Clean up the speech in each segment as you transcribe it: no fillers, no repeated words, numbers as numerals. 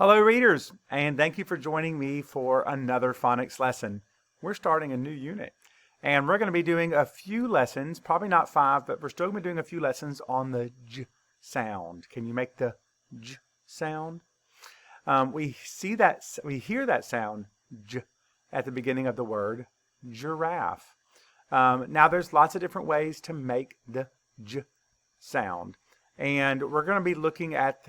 Hello, readers, and thank you for joining me for another phonics lesson. We're starting a new unit, and we're going to be doing a few lessons, probably not 5, but we're still going to be doing a few lessons on the j sound. Can you make the j sound? We hear that sound j at the beginning of the word giraffe. Now, there's lots of different ways to make the j sound, and we're going to be looking at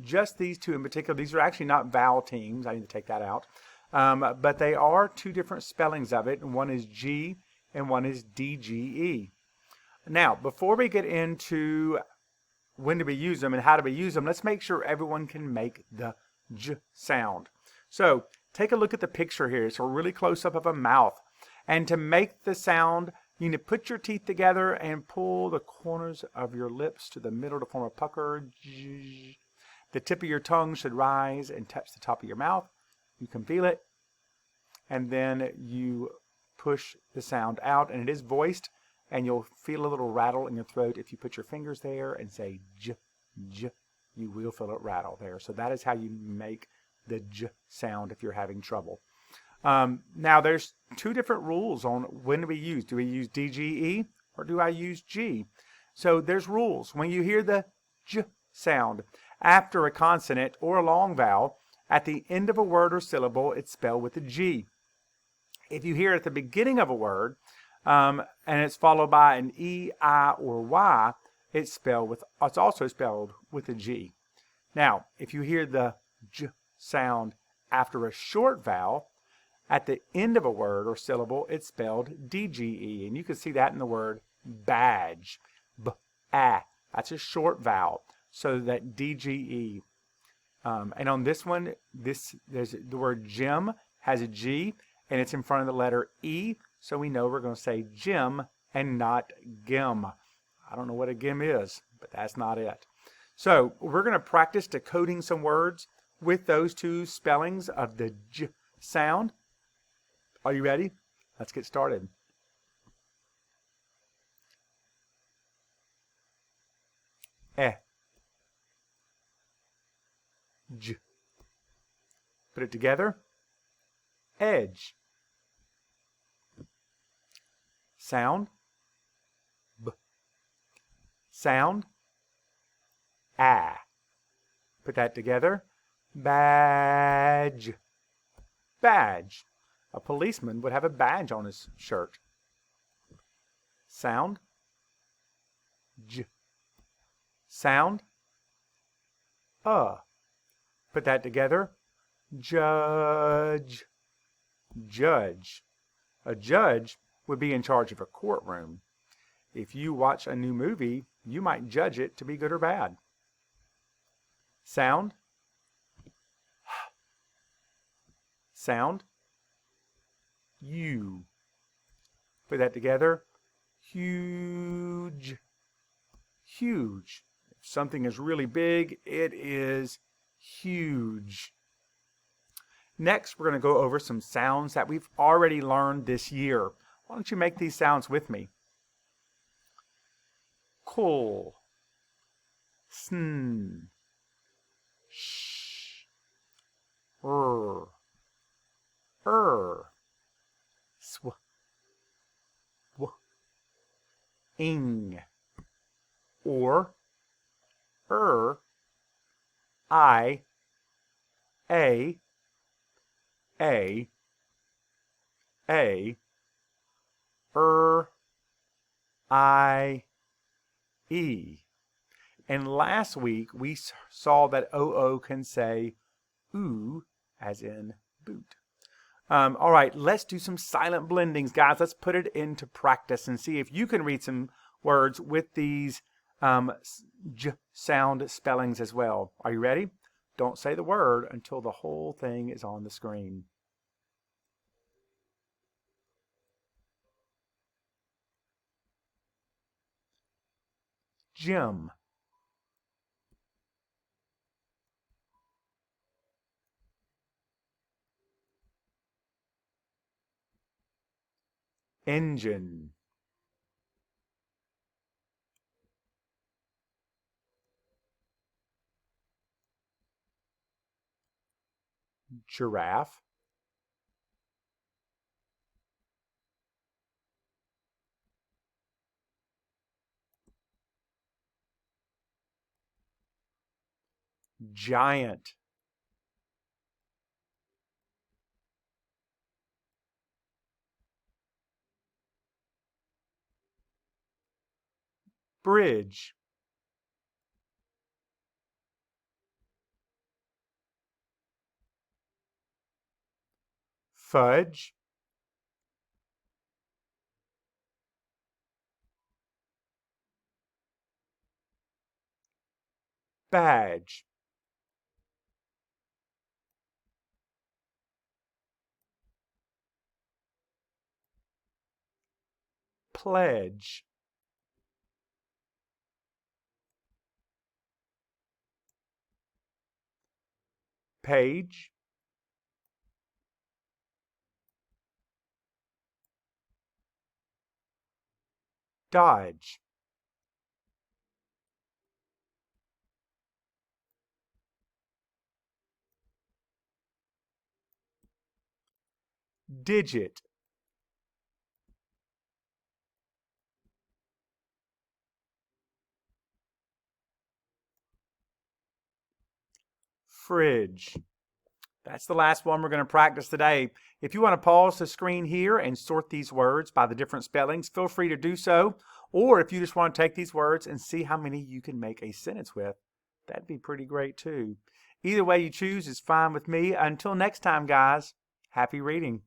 just these two in particular. These are actually not vowel teams. I need to take that out. But they are two different spellings of it. One is G and one is DGE. Now, before we get into when do we use them and how do we use them, let's make sure everyone can make the J sound. So take a look at the picture here. It's a really close up of a mouth. And to make the sound, you need to put your teeth together and pull the corners of your lips to the middle to form a pucker. The tip of your tongue should rise and touch the top of your mouth. You can feel it. And then you push the sound out, and it is voiced, and you'll feel a little rattle in your throat. If you put your fingers there and say j, j, you will feel it rattle there. So that is how you make the j sound if you're having trouble. Now there's two different rules on when do we use. Do we use DGE or do I use G? So there's rules. When you hear the j sound after a consonant or a long vowel, at the end of a word or syllable, it's spelled with a G. If you hear it at the beginning of a word, and it's followed by an E, I, or Y, it's also spelled with a G. Now, if you hear the j sound after a short vowel, at the end of a word or syllable, it's spelled DGE, and you can see that in the word badge. B-a. That's a short vowel, so that DGE. And on this one, there's the word Jim has a G, and it's in front of the letter E, so we know we're going to say Jim and not Gim. I don't know what a Gim is, but that's not it. So we're going to practice decoding some words with those two spellings of the J sound. Are you ready? Let's get started. Eh. J. Put it together. Edge. Sound. B. Sound. Ah. Put that together. Badge. Badge. A policeman would have a badge on his shirt. Sound. J. Sound. Put that together. Judge. Judge. A judge would be in charge of a courtroom. If you watch a new movie, you might judge it to be good or bad. Sound. Sound. You. Put that together. Huge. Huge. If something is really big, it is huge. Next, we're going to go over some sounds that we've already learned this year. Why don't you make these sounds with me? Cool. Sn. Sh. R. Sw. W. Ing. Or. I. A. A. I. E. And last week we saw that OO can say ooh, as in boot. All right, let's do some silent blendings, guys. Let's put it into practice and see if you can read some words with these j sound spellings as well. Are you ready? Don't say the word until the whole thing is on the screen. Jim. Engine. giraffe, giant, bridge, fudge, badge, pledge, page, dodge, digit, fridge. That's the last one we're going to practice today. If you want to pause the screen here and sort these words by the different spellings, feel free to do so. Or if you just want to take these words and see how many you can make a sentence with, that'd be pretty great too. Either way you choose is fine with me. Until next time, guys, happy reading.